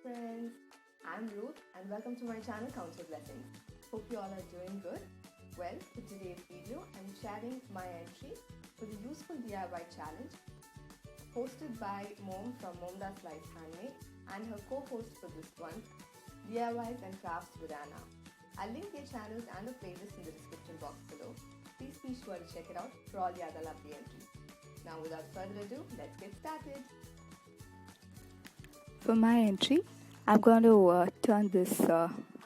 friends, I'm Ruth and welcome to my channel Count Your Blessings. Hope you all are doing good. Well, for today's video, I'm sharing my entry for the Useful DIY Challenge hosted by Mom from Momdas Handmade and her co-host for this one, DIYs and Crafts with Anna. I'll link their channels and the playlist in the description box below. Please be sure to check it out for all the other lovely entries. Now without further ado, let's get started. For my entry, I'm going to turn this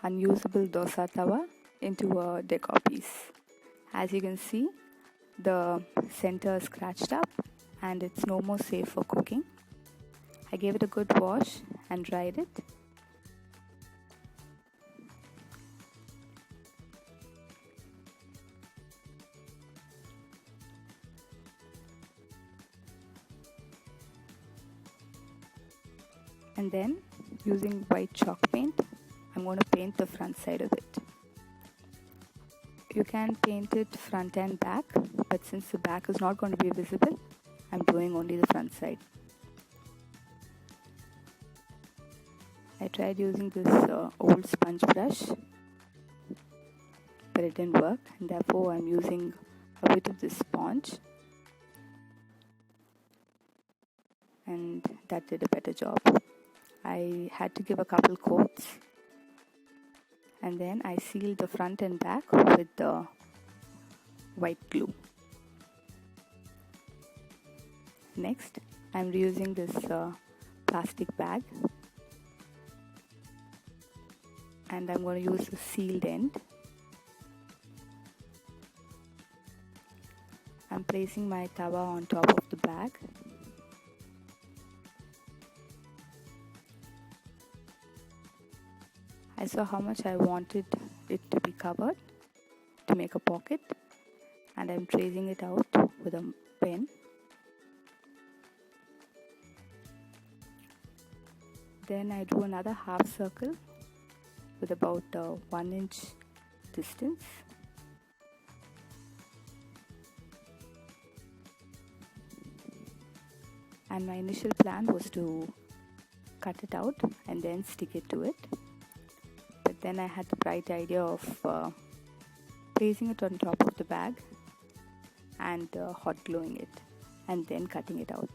unusable dosa tawa into a decor piece. As you can see, the center is scratched up and it's no more safe for cooking. I gave it a good wash and dried it. And then, using white chalk paint, I'm going to paint the front side of it. You can paint it front and back, but since the back is not going to be visible, I'm doing only the front side. I tried using this old sponge brush, but it didn't work, and therefore I'm using a bit of this sponge, and that did a better job. I had to give a couple coats, and then I sealed the front and back with the white glue. Next, I'm reusing this plastic bag, and I'm going to use the sealed end. I'm placing my tawa on top of the bag. I saw how much I wanted it to be covered to make a pocket, and I'm tracing it out with a pen. Then I do another half circle with about 1 inch distance. And my initial plan was to cut it out and then stick it to it. But then I had the bright idea of placing it on top of the bag and hot gluing it and then cutting it out.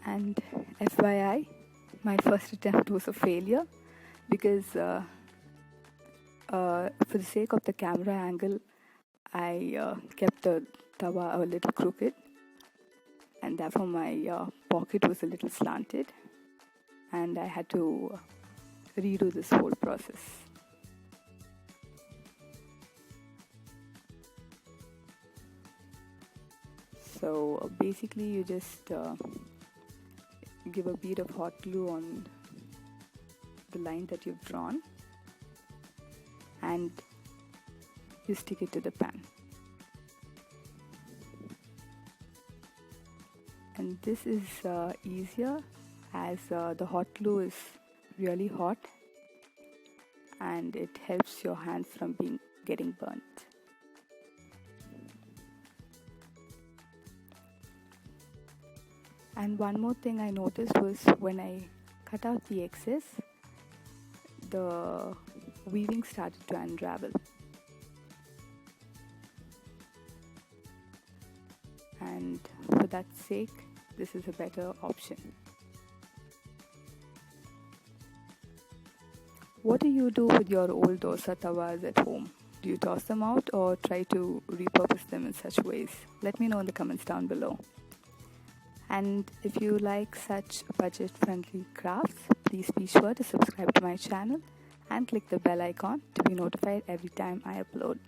And FYI, my first attempt was a failure because for the sake of the camera angle, I kept the tawa a little crooked, and therefore my pocket was a little slanted, and I had to redo this whole process. So basically you just give a bead of hot glue on the line that you've drawn and you stick it to the pan. And this is easier as the hot glue is really hot and it helps your hands from getting burnt. And one more thing I noticed was when I cut out the excess, the weaving started to unravel. And for that sake, this is a better option. What do you do with your old dosa tawas at home? Do you toss them out or try to repurpose them in such ways? Let me know in the comments down below. And if you like such budget-friendly crafts, please be sure to subscribe to my channel and click the bell icon to be notified every time I upload.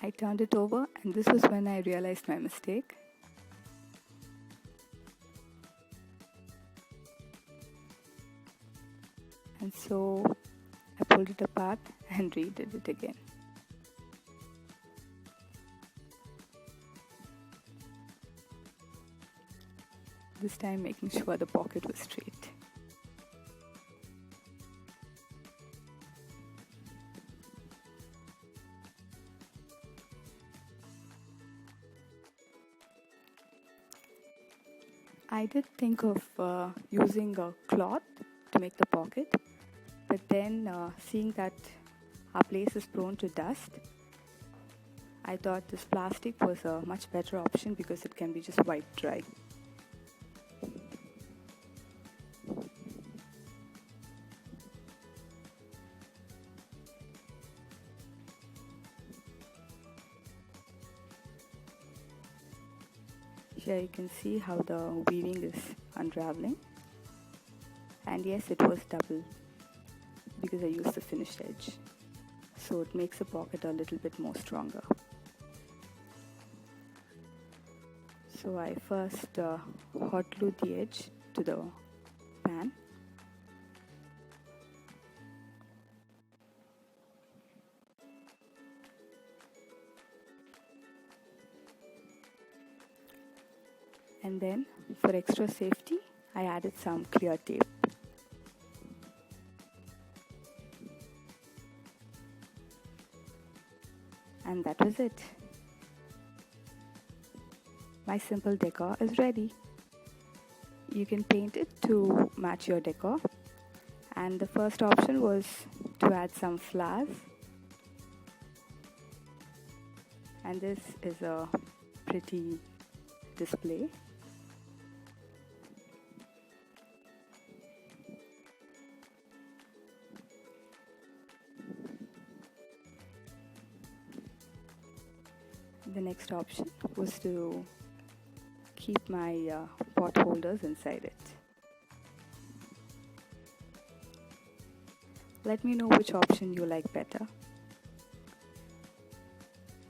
I turned it over, and this was when I realized my mistake. And so I pulled it apart and redid it again. this time making sure the pocket was straight. I did think of using a cloth to make the pocket, but then seeing that our place is prone to dust, I thought this plastic was a much better option because it can be just wiped dry. Here you can see how the weaving is unraveling, and yes, it was double because I used the finished edge, so it makes the pocket a little bit more stronger. So I first hot glued the edge to the pan. And then, for extra safety, I added some clear tape. And that was it. My simple decor is ready. You can paint it to match your decor. And the first option was to add some flowers. And this is a pretty display. The next option was to keep my pot holders inside it. Let me know which option you like better.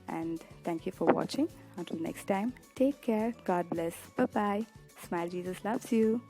And thank you for watching. Until next time, take care, God bless, bye bye. Smile, Jesus loves you.